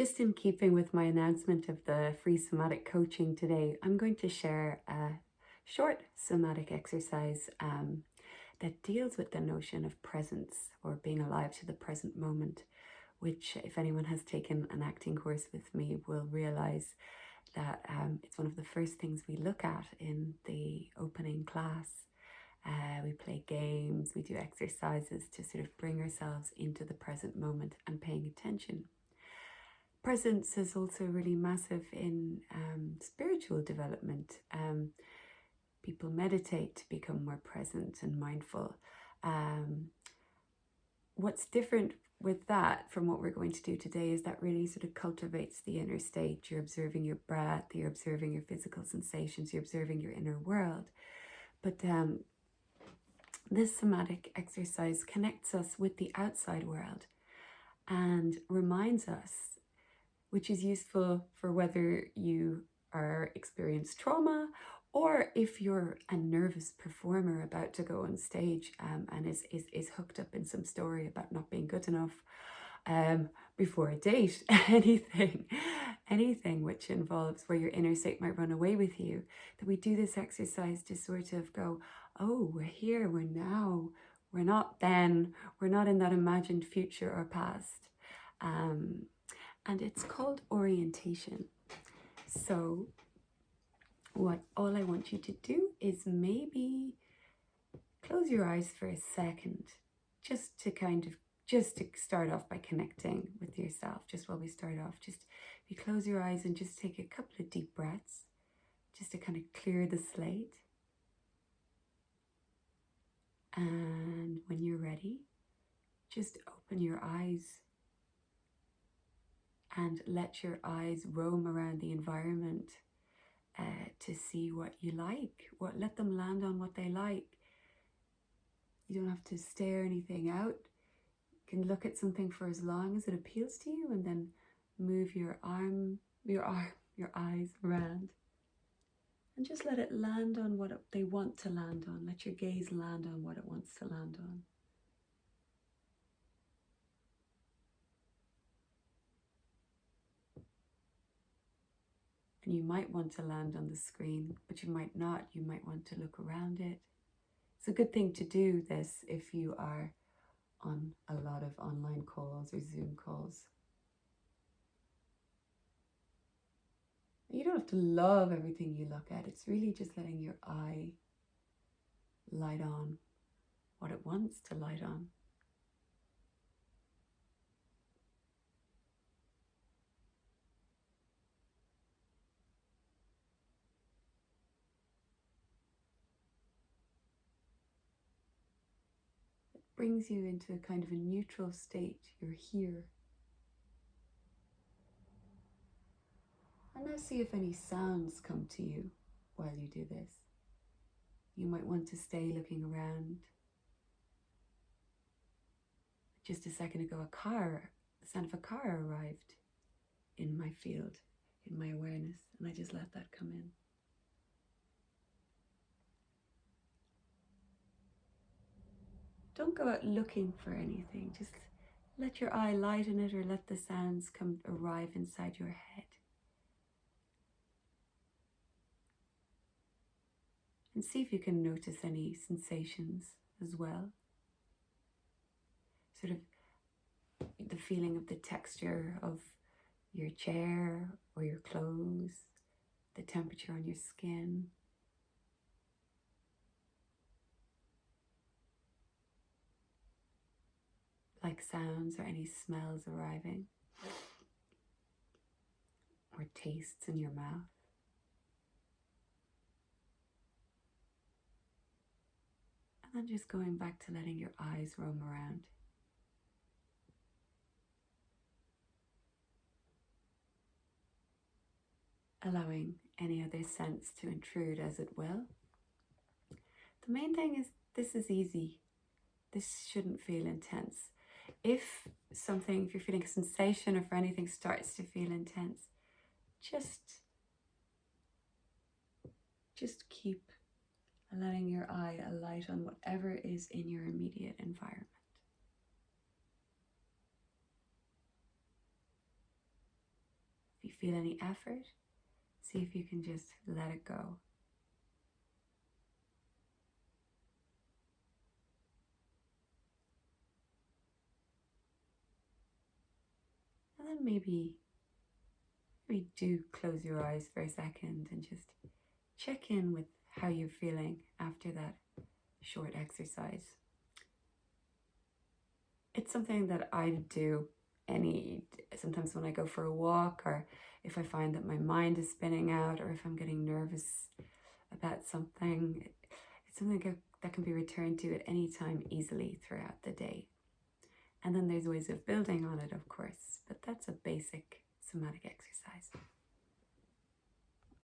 Just in keeping with my announcement of the free somatic coaching today, I'm going to share a short somatic exercise that deals with the notion of presence or being alive to the present moment, which, if anyone has taken an acting course with me, will realize that it's one of the first things we look at in the opening class. We play games, we do exercises to sort of bring ourselves into the present moment and paying attention. Presence is also really massive in spiritual development. People meditate to become more present and mindful. What's different with that from what we're going to do today is that really sort of cultivates the inner state. You're observing your breath, you're observing your physical sensations, you're observing your inner world. But this somatic exercise connects us with the outside world and reminds us, which is useful for whether you are experienced trauma or if you're a nervous performer about to go on stage and is hooked up in some story about not being good enough before a date. anything which involves where your inner state might run away with you, that we do this exercise to sort of go, oh, we're here, we're now, we're not then, we're not in that imagined future or past. And it's called orientation. So all I want you to do is maybe close your eyes for a second, just to start off by connecting with yourself. Just while we start off, just if you close your eyes and just take a couple of deep breaths, just to kind of clear the slate. And when you're ready, just open your eyes and let your eyes roam around the environment to see what you like. Let them land on what they like. You don't have to stare anything out. You can look at something for as long as it appeals to you, and then move your eyes around, and just let it land on what they want to land on. Let your gaze land on what it wants to land on. And you might want to land on the screen, but you might not. You might want to look around it. It's a good thing to do this if you are on a lot of online calls or Zoom calls. You don't have to love everything you look at. It's really just letting your eye light on what it wants to light on. Brings you into a kind of a neutral state. You're here. And now see if any sounds come to you while you do this. You might want to stay looking around. Just a second ago, the sound of a car arrived in my field, in my awareness, and I just let that come in. Don't go out looking for anything. Just let your eye light on it, or let the sounds arrive inside your head. And see if you can notice any sensations as well. Sort of the feeling of the texture of your chair or your clothes, the temperature on your skin. Like sounds or any smells arriving, or tastes in your mouth. And then just going back to letting your eyes roam around. Allowing any other sense to intrude as it will. The main thing is this is easy. This shouldn't feel intense. If you're feeling a sensation, or if anything starts to feel intense, just keep letting your eye alight on whatever is in your immediate environment. you feel any effort, see if you can just let it go. And then maybe do close your eyes for a second and just check in with how you're feeling after that short exercise. It's something that I do sometimes when I go for a walk, or if I find that my mind is spinning out, or if I'm getting nervous about something. It's something that can be returned to at any time easily throughout the day. And then there's ways of building on it, of course, but that's a basic somatic exercise.